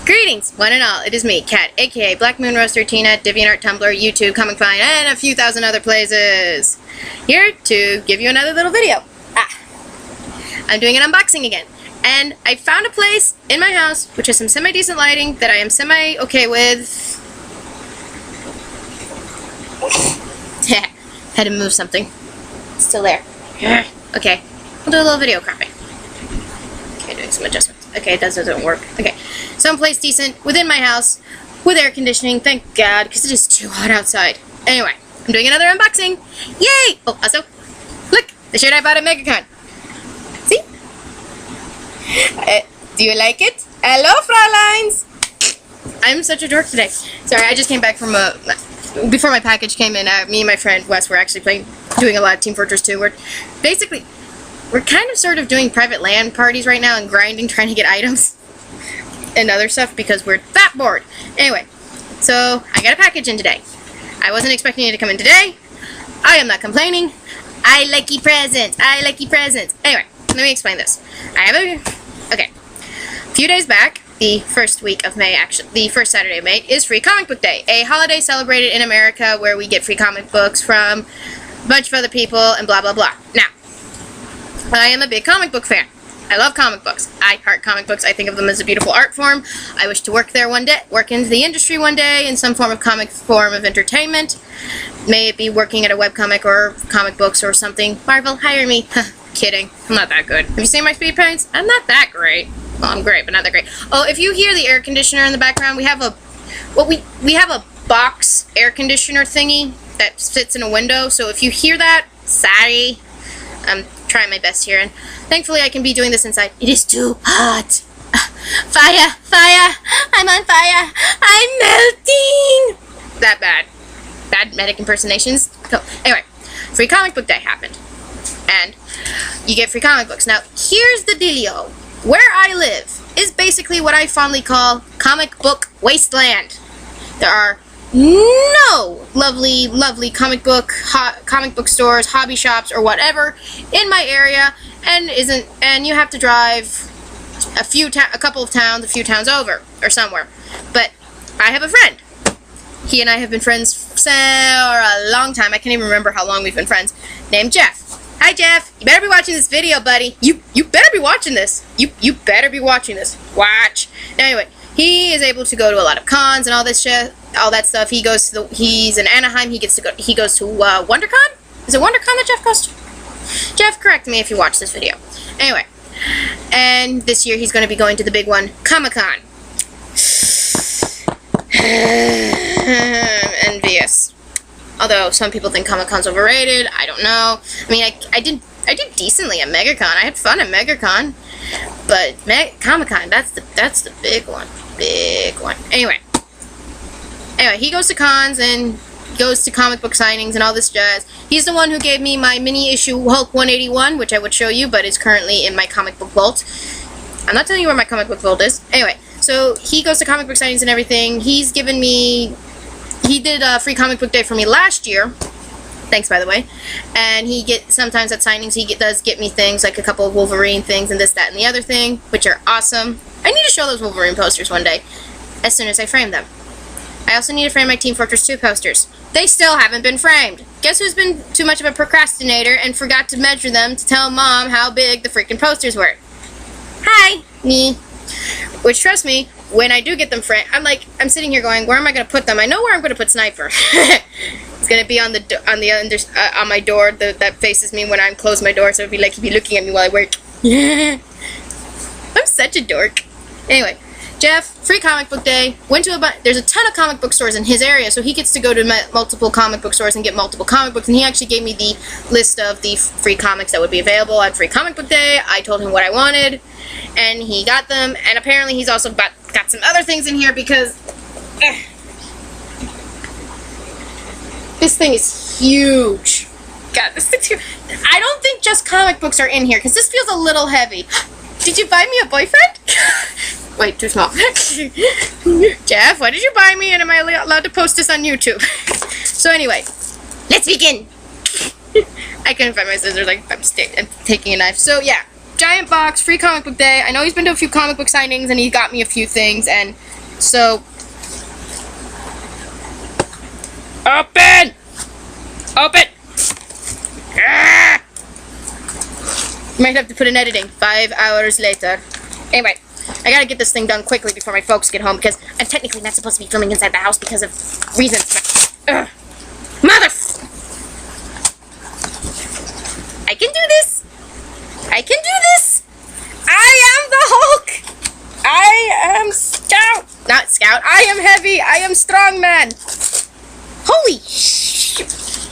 Greetings, one and all. It is me, Kat, aka Black Moon Roaster, Tina, DeviantArt, Tumblr, YouTube, Comic Vine, and a few thousand other places. Here to give you another little video. I'm doing an unboxing again. And I found a place in my house which has some semi-decent lighting that I am semi-okay with. Had to move something. It's still there. Okay, we'll do a little video cropping. Okay, doing some adjustments. Okay, that doesn't work. Okay, someplace decent within my house with air conditioning, thank God, because it is too hot outside. Anyway, I'm doing another unboxing. Yay! Oh, also, look, the shirt I bought at MegaCon. See? Do you like it? Hello, Fräuleins! I'm such a dork today. Sorry, I just came back from before my package came in, me and my friend Wes were actually doing a lot of Team Fortress 2. We're kind of sort of doing private LAN parties right now and grinding, trying to get items and other stuff because we're that bored. Anyway, so I got a package in today. I wasn't expecting it to come in today. I am not complaining. I likey presents. I likey presents. Anyway, let me explain this. Okay. A few days back, the first week of May, actually, the first Saturday of May, is Free Comic Book Day, a holiday celebrated in America where we get free comic books from a bunch of other people and blah, blah, blah. Now, I am a big comic book fan. I love comic books. I heart comic books. I think of them as a beautiful art form. I wish to work there one day, work into the industry one day in some form of form of entertainment. May it be working at a webcomic or comic books or something. Marvel, hire me. Kidding. I'm not that good. Have you seen my speed paints? I'm not that great. Well, I'm great, but not that great. Oh, if you hear the air conditioner in the background, we have a box air conditioner thingy that sits in a window. So if you hear that, sorry. I'm trying my best here, and thankfully I can be doing this inside. It is too hot. Fire! Fire! I'm on fire! I'm melting! That bad. Bad medic impersonations. Cool. Anyway, Free Comic Book Day happened. And you get free comic books. Now, here's the dealio. Where I live is basically what I fondly call comic book wasteland. There are no lovely comic book stores, hobby shops, or whatever in my area, and you have to drive a couple of towns, a few towns over or somewhere. But I have a friend. He and I have been friends for a long time. I can't even remember how long we've been friends. Named Jeff. Hi, Jeff. You better be watching this video, buddy. You better be watching this. You better be watching this. Watch. Anyway, he is able to go to a lot of cons and all this shit, all that stuff. He's in Anaheim. He goes to WonderCon? Is it WonderCon that Jeff goes to? Jeff, correct me if you watch this video. Anyway, and this year he's going to be going to the big one, Comic-Con. Envious. Although some people think Comic-Con's overrated, I don't know. I mean, I did decently at MegaCon. I had fun at MegaCon, but Comic-Con, that's the big one, big one. Anyway, he goes to cons and goes to comic book signings and all this jazz. He's the one who gave me my mini issue Hulk 181, which I would show you, but is currently in my comic book vault. I'm not telling you where my comic book vault is. Anyway, so he goes to comic book signings and everything. He did a Free Comic Book Day for me last year. Thanks, by the way. And sometimes at signings he does get me things like a couple of Wolverine things and this, that, and the other thing, which are awesome. I need to show those Wolverine posters one day, as soon as I frame them. I also need to frame my Team Fortress 2 posters. They still haven't been framed. Guess who's been too much of a procrastinator and forgot to measure them to tell Mom how big the freaking posters were? Hi, me. Which, trust me, when I do get them framed, I'm sitting here going, where am I going to put them? I know where I'm going to put Sniper. It's going to be on my door that faces me when I close my door, so it'd be like he'd be looking at me while I work. I'm such a dork. Anyway, Jeff, Free Comic Book Day, there's a ton of comic book stores in his area, so he gets to go to multiple comic book stores and get multiple comic books, and he actually gave me the list of the free comics that would be available at Free Comic Book Day. I told him what I wanted, and he got them, and apparently he's also got some other things in here because this thing is huge. God, this thing's huge. I don't think just comic books are in here, because this feels a little heavy. Did you buy me a boyfriend? Wait, too small. Jeff, what did you buy me, and am I allowed to post this on YouTube? So anyway, let's begin. I couldn't find my scissors, like I'm taking a knife. So yeah, giant box, free comic book day. I know he's been to a few comic book signings and he got me a few things, and so... Open! Open! Ah! Might have to put in editing 5 hours later. Anyway, I gotta get this thing done quickly before my folks get home, because I'm technically not supposed to be filming inside the house because of reasons. Ugh. Mother... I can do this! I can do this! I am the Hulk! I am Scout! Not Scout, I am Heavy! I am Strong Man! Holy sh!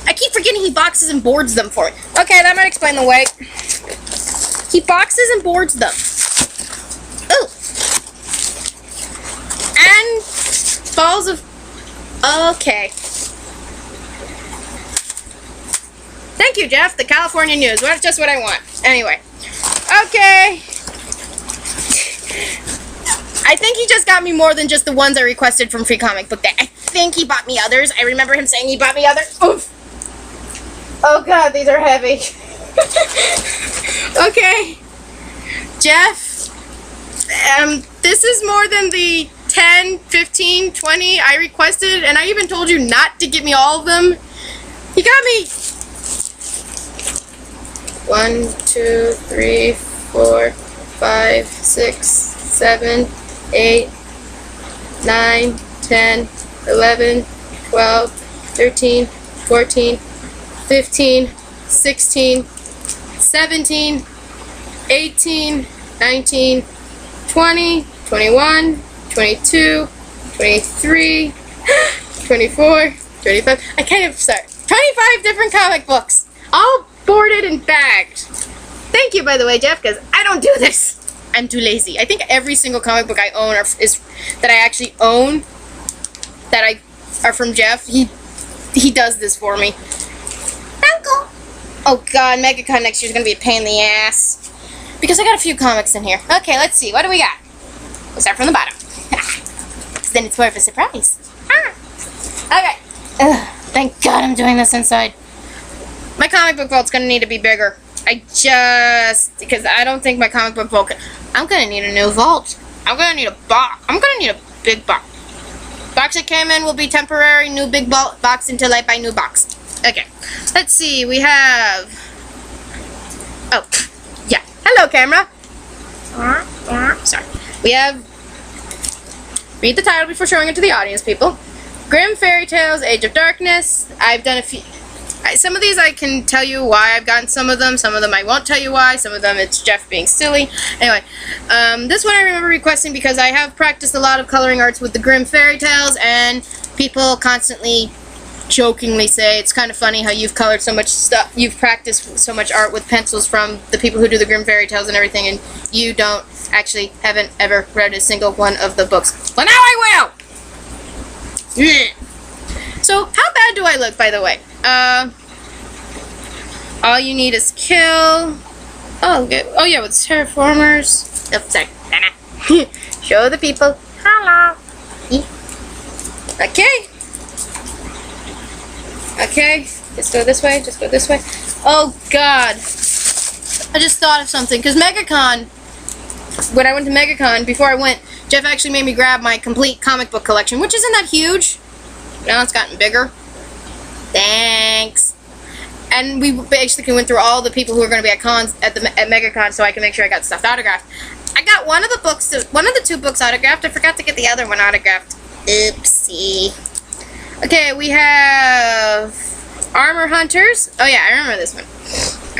I keep forgetting he boxes and boards them for me. Okay, that might explain the weight. He boxes and boards them. Ooh. And balls of... Okay. Thank you, Jeff. The California News. Well, just what I want. Anyway. Okay. I think he just got me more than just the ones I requested from Free Comic Book Day. I think he bought me others. I remember him saying he bought me others. Oof. Oh, God. These are heavy. Okay. Jeff. This is more than the 10, 15, 20 I requested, and I even told you not to get me all of them. He got me... 1, 2, 3, 4, 5, 6, 7, 8, 9, 10, 11, 12, 13, 14, 15, 16, 17, 18, 19, 20, 21, 22, 23, 24, 25. I can't even start. 25 different comic books. All boarded and bagged. Thank you, by the way, Jeff, because I don't do this. I'm too lazy. I think every single comic book I own that I actually own that are from Jeff. He does this for me. Uncle. Oh God, MegaCon next year is gonna be a pain in the ass because I got a few comics in here. Okay, let's see. What do we got? We'll start from the bottom. Then it's more of a surprise. Okay. Ugh, thank God I'm doing this inside. My comic book vault's gonna need to be bigger. Because I don't think my comic book vault I'm gonna need a new vault. I'm gonna need a box. I'm gonna need a big box. Box that came in will be temporary. New big box until I buy new box. Okay. Let's see. We have... Oh. Yeah. Hello, camera. Sorry. We have... Read the title before showing it to the audience, people. Grimm Fairy Tales, Age of Darkness. I've done a few... Some of these I can tell you why I've gotten some of them. Some of them I won't tell you why. Some of them it's Jeff being silly. Anyway, this one I remember requesting because I have practiced a lot of coloring arts with the Grimm Fairy Tales, and people constantly jokingly say it's kind of funny how you've colored so much stuff, you've practiced so much art with pencils from the people who do the Grimm Fairy Tales and everything, and you haven't ever read a single one of the books. Well, now I will! So, how bad do I look, by the way? All you need is kill. Oh, good. Oh, yeah, with terraformers. Oh, sorry. Show the people. Hello. Okay. Okay. Just go this way. Just go this way. Oh, God. I just thought of something. Because MegaCon, when I went to MegaCon, before I went, Jeff actually made me grab my complete comic book collection, which isn't that huge. Now it's gotten bigger. Thanks. And we basically went through all the people who are going to be at cons at MegaCon, so I can make sure I got stuff autographed. I got one of the 2 books autographed. I forgot to get the other one autographed. Oopsie. Okay, we have Armor Hunters. Oh yeah, I remember this one.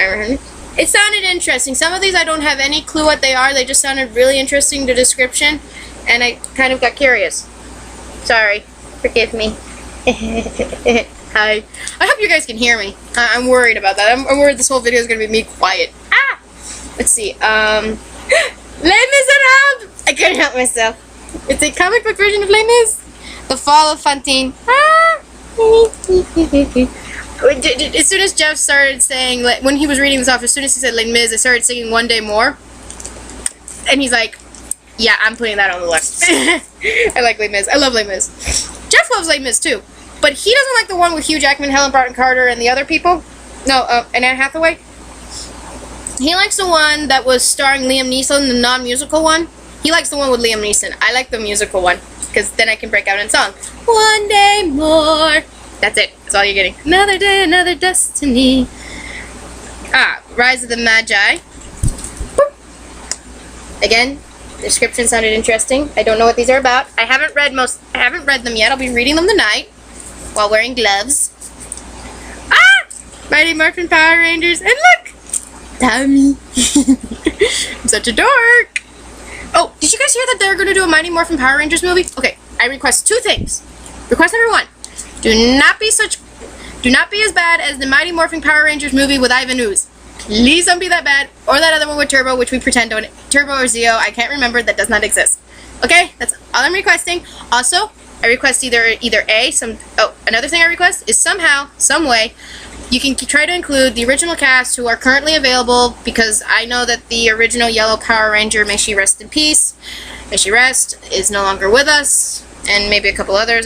Armor Hunters. It sounded interesting. Some of these I don't have any clue what they are. They just sounded really interesting, the description, and I kind of got curious. Sorry. Forgive me. Hi. I hope you guys can hear me. I'm worried about that. I'm worried this whole video is going to be me quiet. Ah! Let's see. Les Miserables! I couldn't help myself. It's a comic book version of Les Mis. The Fall of Fantine. Ah! As soon as Jeff started saying, when he was reading this off, as soon as he said Les Mis, I started singing One Day More. And he's like, yeah, I'm putting that on the list. I like Les Mis. I love Les Mis. Jeff loves Les Mis too. But he doesn't like the one with Hugh Jackman, Helen Barton Carter, and the other people. No, and Anne Hathaway. He likes the one that was starring Liam Neeson, the non-musical one. He likes the one with Liam Neeson. I like the musical one, because then I can break out in song. One day more. That's it. That's all you're getting. Another day, another destiny. Rise of the Magi. Boop. Again, the description sounded interesting. I don't know what these are about. I haven't read them yet. I'll be reading them tonight while wearing gloves. Mighty Morphin Power Rangers, and look! Tommy. I'm such a dork. Oh, did you guys hear that they're going to do a Mighty Morphin Power Rangers movie? Okay, I request 2 things. Request number 1. Do not be as bad as the Mighty Morphin Power Rangers movie with Ivan Ooze. Please don't be that bad. Or that other one with Turbo, which we pretend don't. Turbo or Zeo, I can't remember, that does not exist. Okay, that's all I'm requesting. Also, I request either another thing I request is somehow, some way, you can try to include the original cast who are currently available, because I know that the original Yellow Power Ranger, may she rest in peace, may she rest, is no longer with us, and maybe a couple others.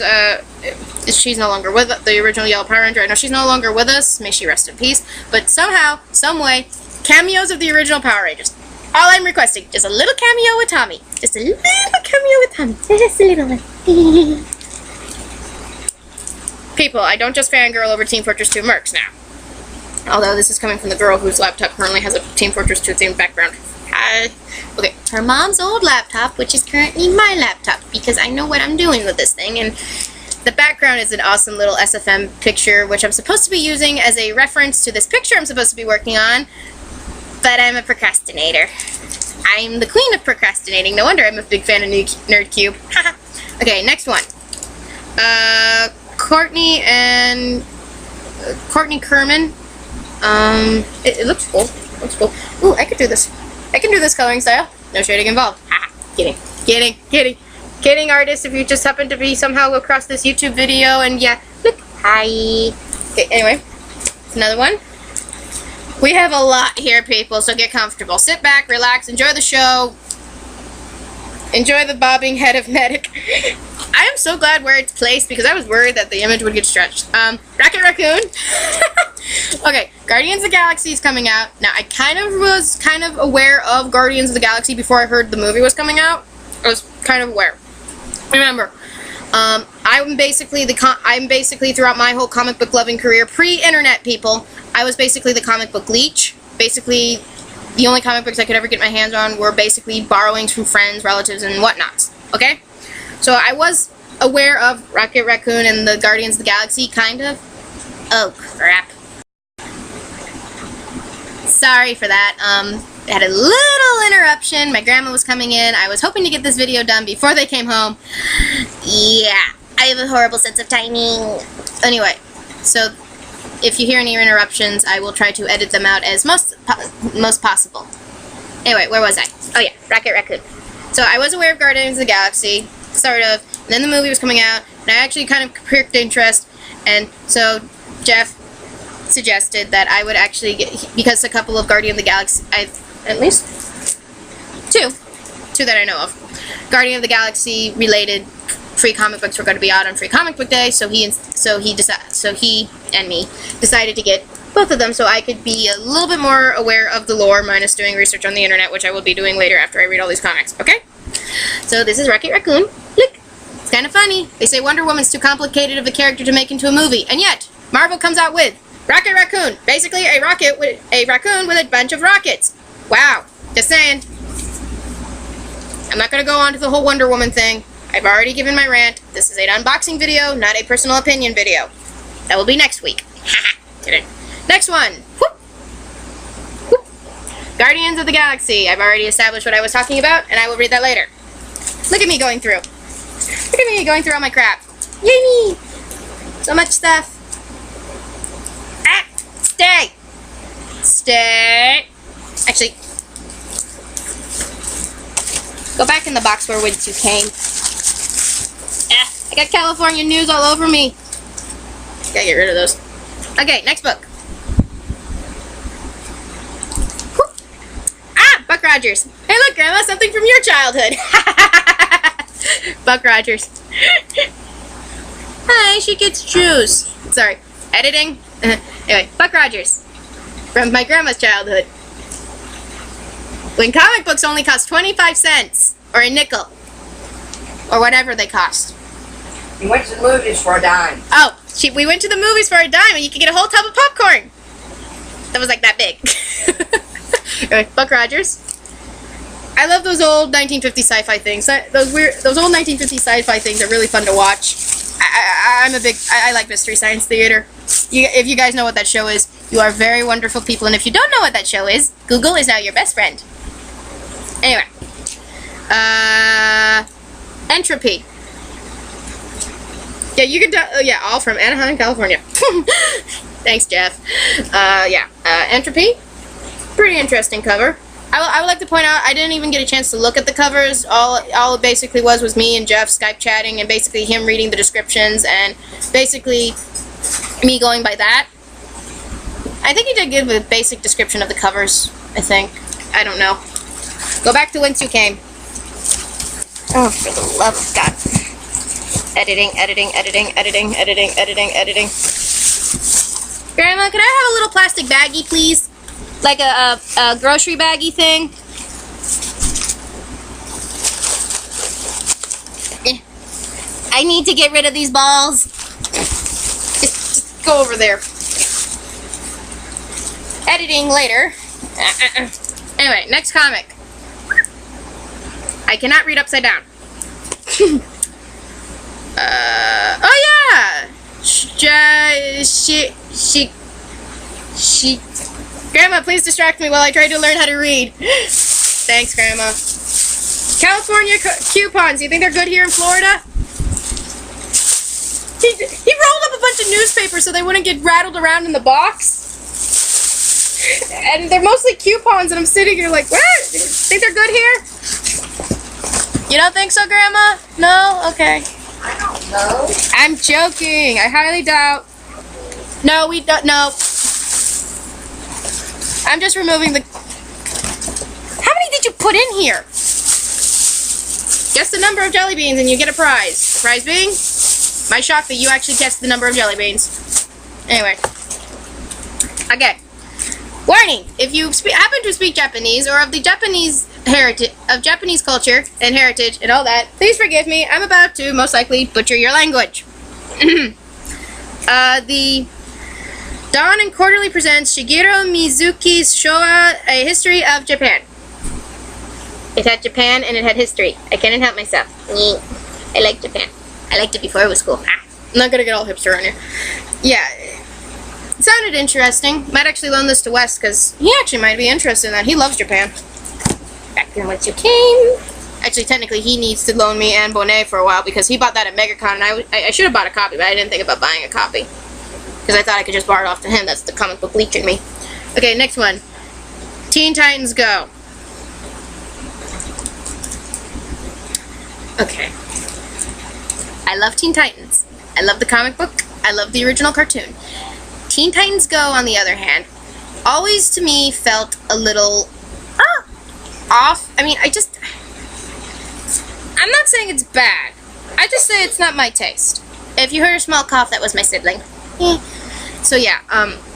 She's no longer with the original Yellow Power Ranger. I know she's no longer with us, may she rest in peace, but somehow, some way, cameos of the original Power Rangers. All I'm requesting, just a little cameo with Tommy. Just a little cameo with Tommy. Just a little one. People, I don't just fangirl over Team Fortress 2 mercs now. Although this is coming from the girl whose laptop currently has a Team Fortress 2 themed background. Okay, her mom's old laptop, which is currently my laptop, because I know what I'm doing with this thing, and the background is an awesome little SFM picture, which I'm supposed to be using as a reference to this picture I'm supposed to be working on, but I'm a procrastinator. I'm the queen of procrastinating. No wonder I'm a big fan of NerdCube. Okay, next one. Courtney Kerman. It looks cool. Looks cool. Ooh, I could do this. I can do this coloring style. No shading involved. Kidding, artist, if you just happen to be somehow across this YouTube video, and yeah, look, hi. Okay, anyway, it's another one. We have a lot here, people, so get comfortable. Sit back, relax, enjoy the show. Enjoy the bobbing head of Medic. I am so glad where it's placed, because I was worried that the image would get stretched. Rocket Raccoon. Okay, Guardians of the Galaxy is coming out. Now, I was kind of aware of Guardians of the Galaxy before I heard the movie was coming out. I was kind of aware. Remember, I'm basically throughout my whole comic book loving career, pre-internet, people, I was basically the comic book leech. Basically, the only comic books I could ever get my hands on were basically borrowings from friends, relatives, and whatnots. Okay? So I was aware of Rocket Raccoon and the Guardians of the Galaxy, kind of. Oh, crap. Sorry for that. I had a little interruption. My grandma was coming in. I was hoping to get this video done before they came home. Yeah, I have a horrible sense of timing. Anyway, so if you hear any interruptions, I will try to edit them out as most possible. Anyway, where was I? Oh yeah, Rocket Raccoon. So I was aware of Guardians of the Galaxy, sort of, and then the movie was coming out, and I actually kind of pricked interest, and so Jeff suggested that I would actually get, because a couple of Guardian of the Galaxy, at least two that I know of, Guardian of the Galaxy related free comic books were going to be out on Free Comic Book Day, so he and me decided to get both of them so I could be a little bit more aware of the lore, minus doing research on the internet, which I will be doing later after I read all these comics, okay? So this is Rocket Raccoon. Look, it's kind of funny. They say Wonder Woman's too complicated of a character to make into a movie, and yet Marvel comes out with Rocket Raccoon, basically a raccoon with a bunch of rockets. Wow, just saying. I'm not going to go on to the whole Wonder Woman thing. I've already given my rant. This is an unboxing video, not a personal opinion video. That will be next week. Kidding. Next one. Whoop. Whoop. Guardians of the Galaxy. I've already established what I was talking about, and I will read that later. Look at me going through. Look at me going through all my crap. Yay! So much stuff. Ah! Stay! Stay! Actually, go back in the box where whence you came. I got California news all over me. Gotta get rid of those. Okay, next book. Whew. Ah, Buck Rogers. Hey look, Grandma, something from your childhood. Buck Rogers. Hi, she gets juice. Sorry, editing. Anyway, Buck Rogers. From my grandma's childhood. When comic books only cost 25 cents or a nickel or whatever they cost. We went to the movies for a dime. Oh, we went to the movies for a dime and you could get a whole tub of popcorn. That was like that big. Anyway, Buck Rogers. I love those old 1950 sci-fi things. Those old 1950 sci-fi things are really fun to watch. I like Mystery Science Theater. If you guys know what that show is, you are very wonderful people. And if you don't know what that show is, Google is now your best friend. Anyway. Entropy. Yeah, you can yeah, all from Anaheim, California. Thanks, Jeff. Entropy. Pretty interesting cover. I would like to point out, I didn't even get a chance to look at the covers. All it basically was me and Jeff Skype chatting, and basically him reading the descriptions, and basically me going by that. I think he did give a basic description of the covers, I think. I don't know. Go back to Whence You Came. Oh, for the love of God. Editing. Grandma, can I have a little plastic baggie, please? Like a grocery baggie thing? I need to get rid of these balls. Just go over there. Editing later. Anyway, next comic. I cannot read upside down. Oh yeah! Grandma, please distract me while I try to learn how to read. Thanks, Grandma. California coupons. You think they're good here in Florida? He rolled up a bunch of newspapers so they wouldn't get rattled around in the box. And they're mostly coupons, and I'm sitting here like, what? Think they're good here? You don't think so, Grandma? No? Okay. I don't know. I'm joking. I highly doubt. No, we don't. No. I'm just removing the... How many did you put in here? Guess the number of jelly beans and you get a prize. The prize being? My shock that you actually guessed the number of jelly beans. Anyway. Okay. Warning! If you happen to speak Japanese or of the Japanese heritage, of Japanese culture and heritage and all that, please forgive me. I'm about to most likely butcher your language. The Dawn and Quarterly presents Shigeru Mizuki's Showa, A History of Japan. It had Japan and it had history. I couldn't help myself. I like Japan. I liked it before it was cool. I'm not gonna get all hipster on you. Yeah. It sounded interesting. Might actually loan this to Wes because he actually might be interested in that. He loves Japan. Back then, Whence You Came. Actually, technically, he needs to loan me Anne Bonnet for a while because he bought that at MegaCon, and I should have bought a copy, but I didn't think about buying a copy because I thought I could just borrow it off to him. That's the comic book leech in me. Okay, next one. Teen Titans Go. Okay. I love Teen Titans. I love the comic book. I love the original cartoon. Teen Titans Go, on the other hand, always to me felt a little off. I mean, I'm not saying it's bad. I just say it's not my taste. If you heard a small cough, that was my sibling. So yeah,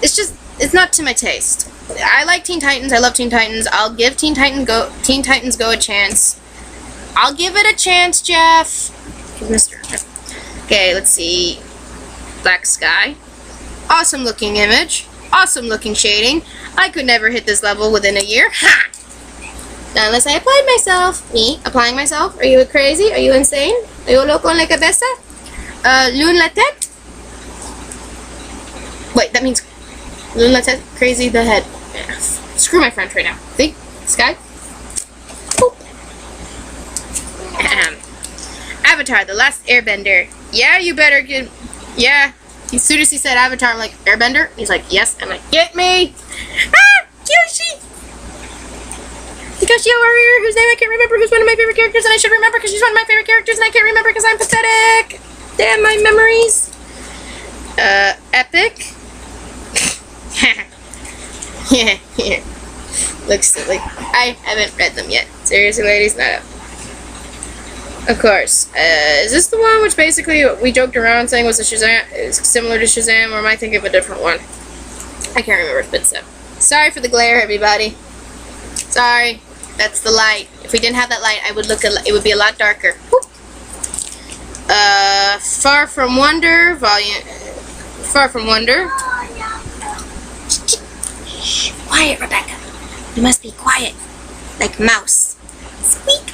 it's not to my taste. I like Teen Titans. I love Teen Titans. I'll give Teen Titans Go a chance. I'll give it a chance, Jeff. Okay, let's see. Black Sky. Awesome looking image. Awesome looking shading. I could never hit this level within a year. Ha! Not unless I applied myself. Me? Applying myself? Are you crazy? Are you insane? Are you loco en la cabeza? Lune la tête? Wait, that means Lune la tête? Crazy the head. Yeah. Screw my French right now. See? Sky? Boop. Avatar, The Last Airbender. Yeah, you better get... Yeah. As soon as he said Avatar, I'm like, Airbender? He's like, yes. I'm like, get me! Ah! Kyoshi! The Kyoshi warrior, whose name I can't remember, who's one of my favorite characters, and I should remember because she's one of my favorite characters, and I can't remember because I'm pathetic! Damn my memories! Epic? Yeah. Looks silly. I haven't read them yet. Seriously, ladies, not up. Of course. Is this the one which basically we joked around saying was a Shazam, is similar to Shazam, or am I thinking of a different one? I can't remember, but so. Sorry for the glare, everybody. Sorry. That's the light. If we didn't have that light, it would be a lot darker. Whoop. Far From Wonder, Far From Wonder. Shh, quiet, Rebecca. You must be quiet, like mouse. Squeak.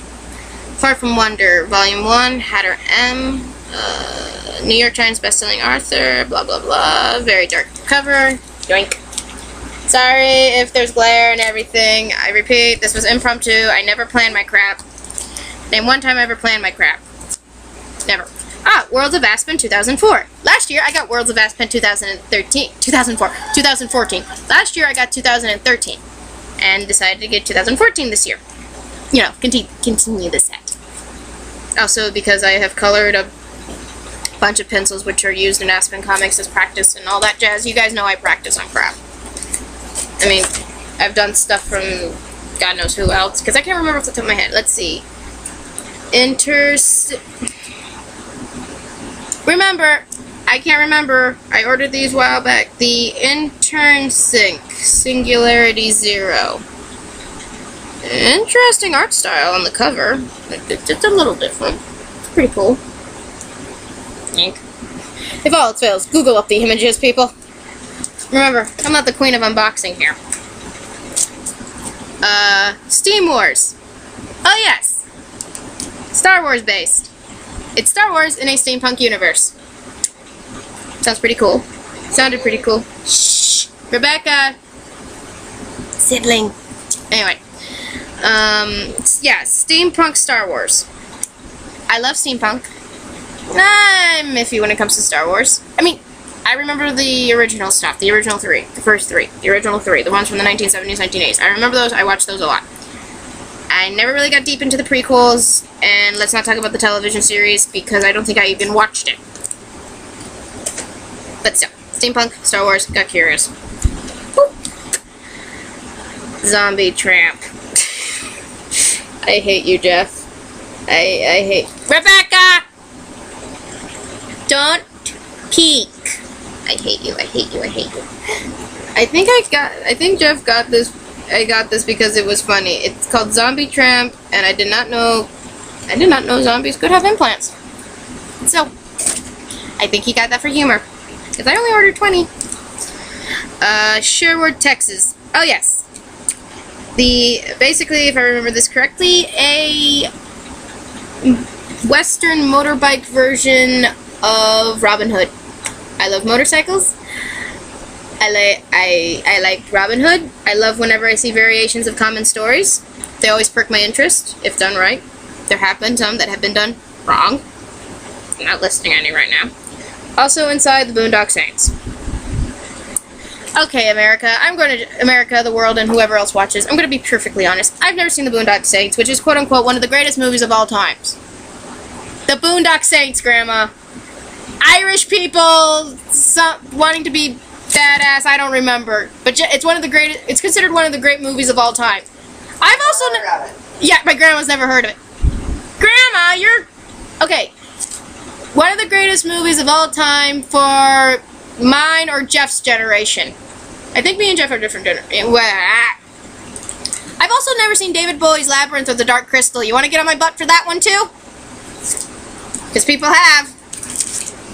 Far From Wonder, Volume 1, Hatter M, New York Times bestselling author, blah blah blah. Very dark cover. Yoink. Sorry if there's glare and everything. I repeat, this was impromptu. I never planned my crap. Name one time I ever planned my crap. Never. Ah, Worlds of Aspen 2004. Last year I got Worlds of Aspen 2014. Last year I got 2013. And decided to get 2014 this year. You know, continue the set. Also because I have colored a bunch of pencils which are used in Aspen Comics as practice and all that jazz. You guys know I practice on crap. I mean, I've done stuff from God knows who else, because I can't remember off the top of my head. Let's see. Remember, I can't remember. I ordered these a while back. The Intern Sync, Singularity Zero. Interesting art style on the cover. It's a little different. It's pretty cool. Yank. If all else fails, Google up the images, people. Remember, I'm not the queen of unboxing here. Steam Wars. Oh yes! Star Wars based. It's Star Wars in a steampunk universe. Sounds pretty cool. Sounded pretty cool. Shh! Rebecca! Sibling. Anyway. Yeah, steampunk Star Wars. I love steampunk. I'm iffy when it comes to Star Wars. I mean, I remember the original stuff, the original three, the first three, the original three, the ones from the 1970s, 1980s. I remember those, I watched those a lot. I never really got deep into the prequels, and let's not talk about the television series, because I don't think I even watched it. But still, steampunk, Star Wars, got curious. Woo. Zombie Tramp. I hate you, Jeff. I hate... Rebecca! Don't peek. I hate you, I hate you, I hate you. I think Jeff got this. I got this because it was funny. It's called Zombie Tramp, and I did not know zombies could have implants. So, I think he got that for humor. Because I only ordered 20. Sherwood, Texas. Oh yes. Basically, if I remember this correctly, a Western motorbike version of Robin Hood. I love motorcycles. I like Robin Hood. I love whenever I see variations of common stories. They always perk my interest, if done right. There have been some that have been done wrong. I'm not listing any right now. Also inside the Boondock Saints. Okay, America. America, the world, and whoever else watches. I'm going to be perfectly honest. I've never seen the Boondock Saints, which is quote-unquote one of the greatest movies of all times. The Boondock Saints, Grandma. Irish people wanting to be badass, I don't remember. But it's one of the greatest, it's considered one of the great movies of all time. I've also yeah, my grandma's never heard of it. Grandma, you're okay. One of the greatest movies of all time for mine or Jeff's generation. I think me and Jeff are different generations. I've also never seen David Bowie's Labyrinth or The Dark Crystal. You want to get on my butt for that one too? Because people have.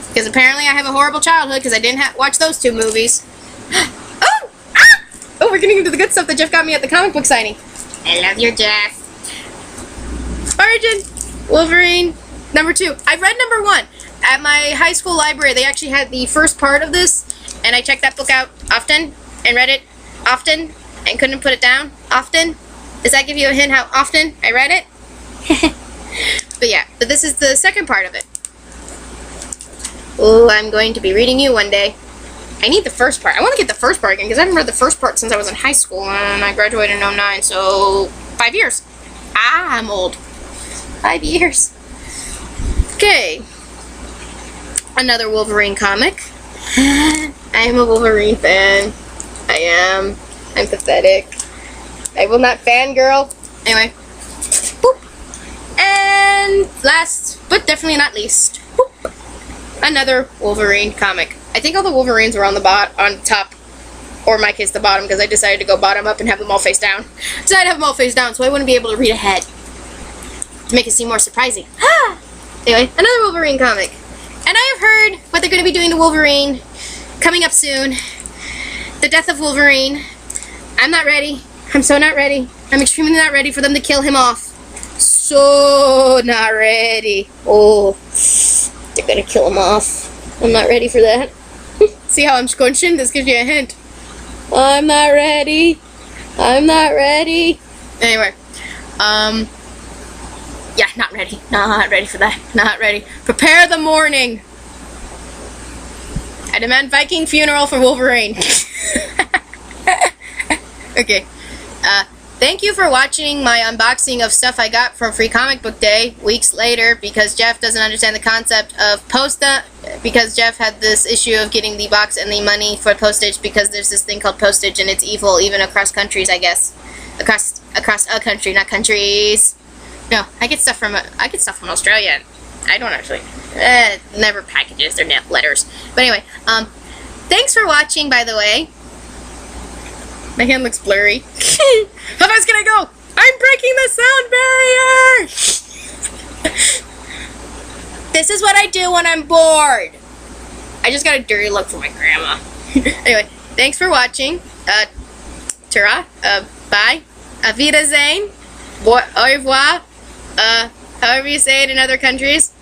Because apparently I have a horrible childhood because I didn't watch those two movies. Oh! Ah! Oh, we're getting into the good stuff that Jeff got me at the comic book signing. I love you, Jeff. Origin, Wolverine, number 2. I've read number 1. At my high school library, they actually had the first part of this, and I checked that book out often, and read it often, and couldn't put it down often. Does that give you a hint how often I read it? But yeah, but this is the second part of it. Oh, I'm going to be reading you one day. I need the first part. I want to get the first part again, because I haven't read the first part since I was in high school, and I graduated in 09, so 5 years. Ah, I'm old. 5 years. Okay. Another Wolverine comic. I'm a Wolverine fan. I am. I'm pathetic. I will not fangirl. Anyway. Boop. And last, but definitely not least, boop, another Wolverine comic. I think all the Wolverines were on the top Or in my case, the bottom, because I decided to go bottom up and have them all face down. Decided to have them all face down so I wouldn't be able to read ahead. To make it seem more surprising. Anyway, another Wolverine comic. And I have heard what they're going to be doing to Wolverine coming up soon. The death of Wolverine. I'm not ready. I'm so not ready. I'm extremely not ready for them to kill him off. So not ready. Oh, they're going to kill him off. I'm not ready for that. See how I'm scrunching? This gives you a hint. I'm not ready. I'm not ready. Anyway, yeah, not ready. Not ready for that. Not ready. Prepare the mourning. I demand Viking funeral for Wolverine. Okay. Thank you for watching my unboxing of stuff I got from Free Comic Book Day weeks later, because Jeff doesn't understand the concept of because Jeff had this issue of getting the box and the money for postage, because there's this thing called postage and it's evil even across countries, I guess. Across a country, not countries. No, I get stuff from Australia. I don't actually. Never packages, they're letters. But anyway, thanks for watching, by the way. My hand looks blurry. How fast can I go? I'm breaking the sound barrier! This is what I do when I'm bored. I just got a dirty look from my grandma. Anyway, thanks for watching. Tara, bye. Auf Wiedersehen. Au revoir. However you say it in other countries.